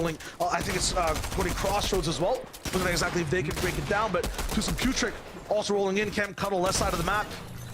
rolling. I think it's putting Crossroads as well. Looking at exactly if they can break it down, but Tusum Putrick also rolling in. Camp Cuddle, left side of the map.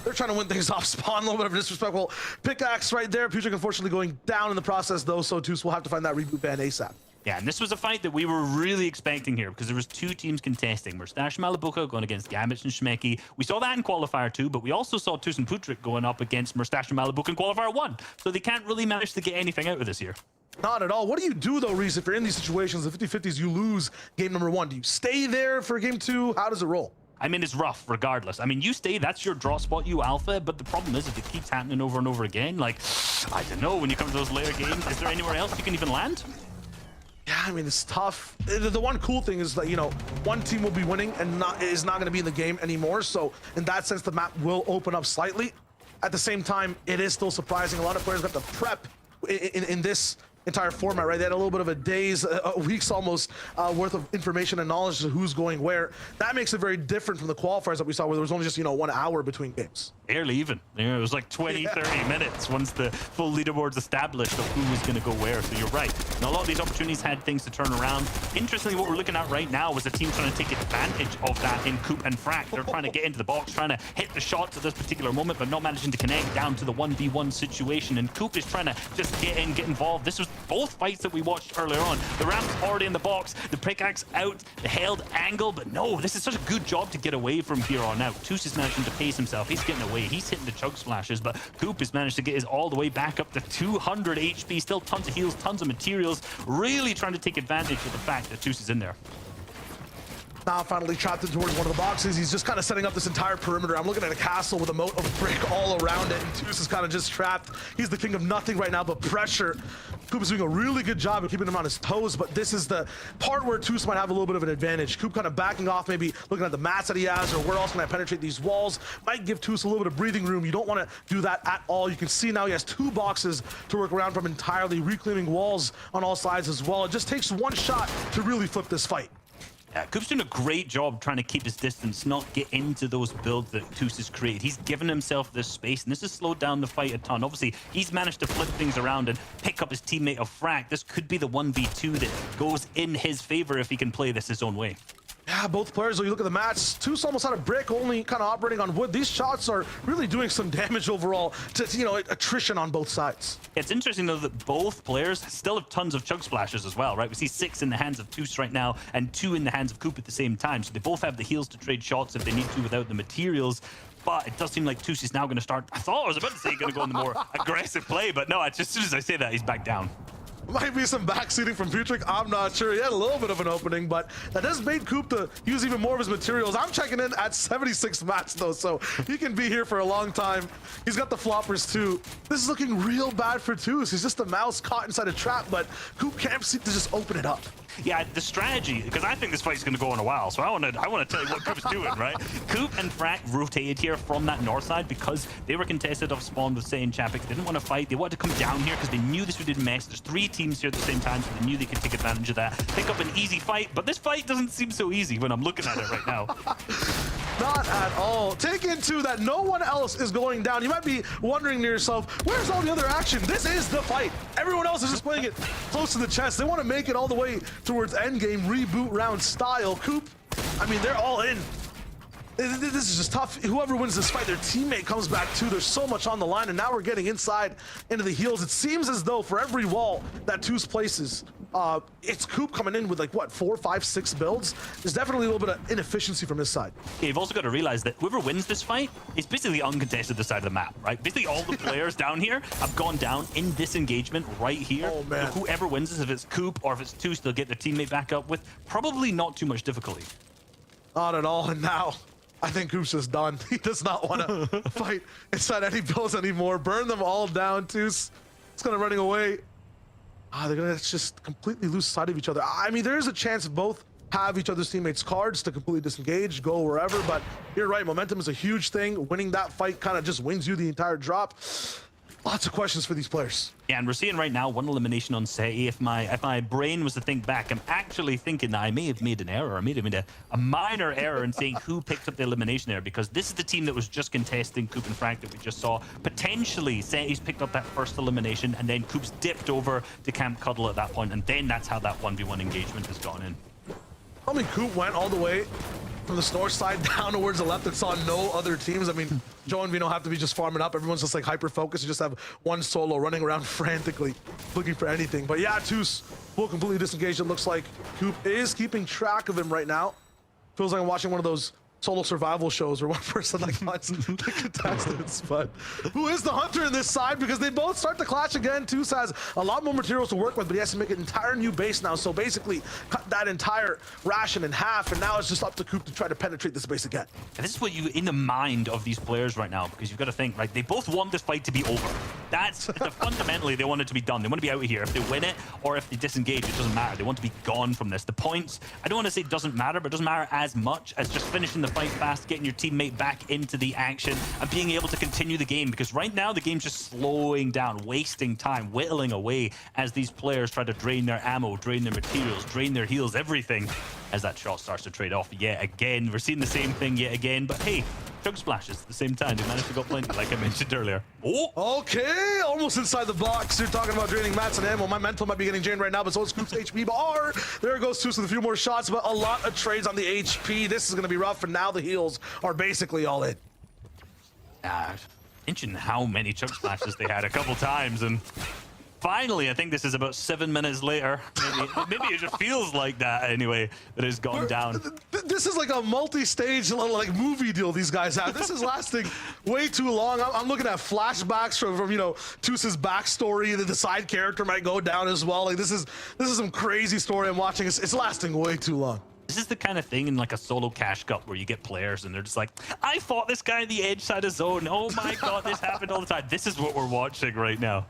They're trying to win things off spawn. A little bit of a disrespectful pickaxe right there. Putrick unfortunately going down in the process though, so Tus will have to find that reboot ban ASAP. Yeah, and this was a fight that we were really expecting here because there was two teams contesting. Mustache Malabuka going against Gambit and Shmeki. We saw that in Qualifier 2, but we also saw Tusum Putrick going up against Mustache Malabuka in Qualifier 1. So they can't really manage to get anything out of this here. Not at all. What do you do though, Reese, if you're in these situations, the 50-50s, you lose game number 1? Do you stay there for game 2? How does it roll? I mean, it's rough regardless. I mean, you stay, that's your draw spot, you alpha, but the problem is if it keeps happening over and over again, like, I don't know, when you come to those layer games, is there anywhere else you can even land? Yeah, I mean, it's tough. The one cool thing is that, you know, one team will be winning and is not going to be in the game anymore. So in that sense, the map will open up slightly. At the same time, it is still surprising. A lot of players got to prep in this entire format, right? They had a little bit of a day's, weeks almost worth of information and knowledge of who's going where. That makes it very different from the qualifiers that we saw where there was only just, you know, 1 hour between games. Barely even. You know, it was like 20, 30 minutes once the full leaderboard's established of who was going to go where. So you're right. And a lot of these opportunities had things to turn around. Interestingly, what we're looking at right now was a team trying to take advantage of that in Coop and Frack. They're trying to get into the box, trying to hit the shots at this particular moment, but not managing to connect down to the 1v1 situation. And Coop is trying to just get in, get involved. This was both fights that we watched earlier on. The ramp's already in the box, the pickaxe out, the held angle, but no, this is such a good job to get away from here on out. Tus is managing to pace himself. He's getting away. He's hitting the chug splashes, but Coop has managed to get his all the way back up to 200 HP. Still tons of heals, tons of materials. Really trying to take advantage of the fact that Tus is in there. Now finally trapped in towards one of the boxes. He's just kind of setting up this entire perimeter. I'm looking at a castle with a moat of brick all around it, and Tus is kind of just trapped. He's the king of nothing right now but pressure. Coop is doing a really good job of keeping him on his toes, but this is the part where Tus might have a little bit of an advantage. Coop kind of backing off, maybe looking at the mats that he has, or where else can I penetrate these walls. Might give Tus a little bit of breathing room. You don't want to do that at all. You can see now he has 2 boxes to work around from entirely, reclaiming walls on all sides as well. It just takes 1 shot to really flip this fight. Yeah, Coop's doing a great job trying to keep his distance, not get into those builds that Tus has created. He's given himself this space, and this has slowed down the fight a ton. Obviously, he's managed to flip things around and pick up his teammate of Frack. This could be the 1v2 that goes in his favor if he can play this his own way. Yeah, both players, when you look at the match, Tus almost out of brick, only kind of operating on wood. These shots are really doing some damage overall to, you know, attrition on both sides. It's interesting, though, that both players still have tons of chug splashes as well, right? We see 6 in the hands of Tus right now and 2 in the hands of Coop at the same time. So they both have the heals to trade shots if they need to without the materials. But it does seem like Tus is now going to start. I thought I was about to say going to go in the more aggressive play, but no, just as soon as I say that, he's back down. Might be some backseating from Putrick, I'm not sure. He had a little bit of an opening, but that does make Coop to use even more of his materials. I'm checking in at 76 mats though, so he can be here for a long time. He's got the floppers too. This is looking real bad for Tus. He's just a mouse caught inside a trap, but Coop can't seem to just open it up. Yeah, the strategy, because I think this fight's going to go on a while, so I want to tell you what Coop's doing, right? Coop and Frack rotated here from that north side because they were contested off spawn with Say and Chapik. They didn't want to fight. They wanted to come down here because they knew this would mess. There's 3 teams here at the same time, so they knew they could take advantage of that. Pick up an easy fight, but this fight doesn't seem so easy when I'm looking at it right now. Not at all. Take into that no one else is going down. You might be wondering to yourself, where's all the other action? This is the fight. Everyone else is just playing it close to the chest. They want to make it all the way towards endgame reboot round style. Coop, I mean, they're all in. This is just tough. Whoever wins this fight, their teammate comes back too. There's so much on the line, and now we're getting inside into the heels. It seems as though for every wall that Tus places, it's Coop coming in with like, what, 4, 5, 6 builds? There's definitely a little bit of inefficiency from his side. Yeah, you've also got to realize that whoever wins this fight is basically uncontested this side of the map, right? Basically all the players down here have gone down in this engagement right here. Oh, man. So whoever wins this, if it's Coop or if it's Tus, they'll get their teammate back up with probably not too much difficulty. Not at all, and now I think Coop's just done. He does not want to fight inside any builds anymore. Burn them all down. Tus is kind of running away. They're gonna just completely lose sight of each other. I mean, there is a chance both have each other's teammates' cards to completely disengage, go wherever, but you're right, momentum is a huge thing. Winning that fight kind of just wins you the entire drop. Lots of questions for these players. Yeah, and we're seeing right now one elimination on Seti. If my brain was to think back, I'm actually thinking that I may have made an error. I may have made a minor error in saying who picked up the elimination there, because this is the team that was just contesting Coop and Frank that we just saw. Potentially, Seti's picked up that first elimination, and then Coop's dipped over to Camp Cuddle at that point, and then that's how that 1v1 engagement has gone in. I mean, Coop went all the way from the north side down towards the left and saw no other teams. I mean, Joe and Vino have to be just farming up. Everyone's just like hyper-focused. You just have one solo running around frantically looking for anything. But yeah, Toos will completely disengage. It looks like Coop is keeping track of him right now. Feels like I'm watching one of those solo survival shows where one person like hunts the contestants. But who is the hunter in this side? Because they both start to clash again. Toos has a lot more materials to work with, but he has to make an entire new base now. So basically cut that entire ration in half, and now it's just up to Coop to try to penetrate this base again. And this is what you in the mind of these players right now, because you've got to think, right, they both want this fight to be over. That's fundamentally they want it to be done. They want to be out of here. If they win it or if they disengage, it doesn't matter. They want to be gone from this. The points, I don't want to say it doesn't matter, but it doesn't matter as much as just finishing the fight fast, getting your teammate back into the action, and being able to continue the game. Because right now the game's just slowing down, wasting time, whittling away as these players try to drain their ammo, drain their materials, drain their heals, everything, as that shot starts to trade off yet again. We're seeing the same thing yet again, but hey, Chug splashes at the same time. They managed to go plenty, like I mentioned earlier. Oh! Okay, almost inside the box. You're talking about draining mats and ammo. My mental might be getting drained right now, but so is Coop's HP bar. There goes Toos with a few more shots, but a lot of trades on the HP. This is going to be rough, and now the heals are basically all in. Mention how many Chug splashes they had a couple times, and finally, I think this is about 7 minutes later. Maybe it just feels like that anyway, that it's gone down. This is like a multi-stage like movie deal these guys have. This is lasting way too long. I'm looking at flashbacks from you know, Toos's backstory. The side character might go down as well. Like this is some crazy story I'm watching. It's lasting way too long. This is the kind of thing in like a solo cash cup where you get players and they're just like, I fought this guy in the edge side of zone. Oh my god, this happened all the time. This is what we're watching right now.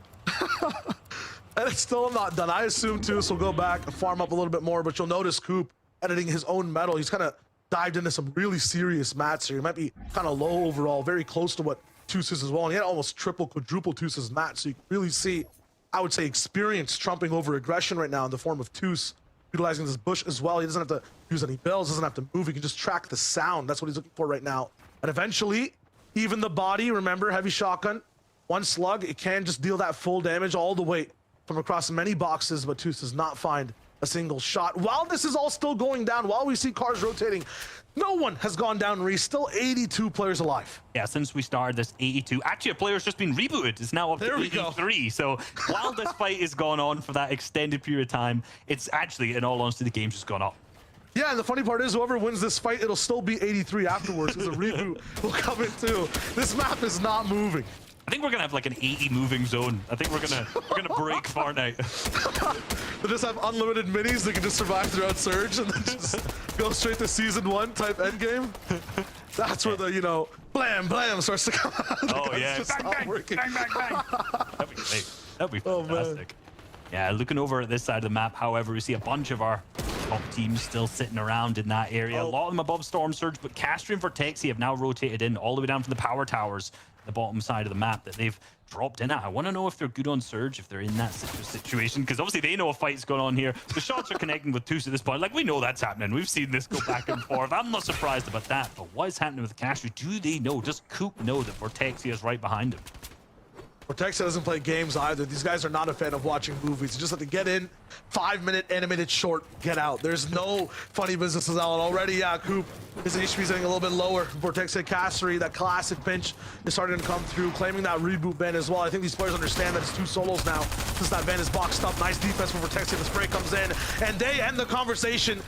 And it's still not done. I assume Toos will go back and farm up a little bit more, but you'll notice Coop editing his own metal. He's kind of dived into some really serious mats here. He might be kind of low overall, very close to what Toos is as well. And he had almost triple, quadruple Toos's mats. So you can really see, I would say, experience trumping over aggression right now in the form of Toos utilizing this bush as well. He doesn't have to use any bells, doesn't have to move. He can just track the sound. That's what he's looking for right now. And eventually, even the body, remember, heavy shotgun, one slug, it can just deal that full damage all the way from across many boxes, but Toos does not find a single shot. While this is all still going down, while we see cars rotating, no one has gone down, Reese. Still 82 players alive. Yeah, since we started this 82. Actually, a player's just been rebooted. It's now up to 83. So while this fight is going on for that extended period of time, it's actually, in all honesty, the game's just gone up. Yeah, and the funny part is whoever wins this fight, it'll still be 83 afterwards because a reboot will come in too. This map is not moving. I think we're gonna have like an 80 moving zone. I think we're gonna break Fortnite. They just have unlimited minis that can just survive throughout Surge and then just go straight to season 1 type endgame. That's where the, you know, blam blam starts to come out. Oh yeah, bang bang, bang bang bang. That'd be great. That'd be fantastic. Yeah, looking over at this side of the map, however, we see a bunch of our top teams still sitting around in that area. A lot of them above Storm Surge, but Castry and Vortexi have now rotated in all the way down from the power towers, the bottom side of the map that they've dropped in at. I want to know if they're good on Surge, if they're in that situation, because obviously they know a fight's going on here. The shots are connecting with Toos at this point. Like, we know that's happening. We've seen this go back and forth. I'm not surprised about that, but what is happening with Castry? Do they know? Does Coop know that Vortexi is right behind him? Vortexi doesn't play games either. These guys are not a fan of watching movies. You just have to get in, 5-minute animated short, get out. There's no funny businesses out already. Yeah, Coop, his HP is getting a little bit lower. Vortexi, Castry, that classic pinch is starting to come through, claiming that reboot ban as well. I think these players understand that it's 2 solos now since that ban is boxed up. Nice defense from Vortexi. The spray comes in, and they end the conversation.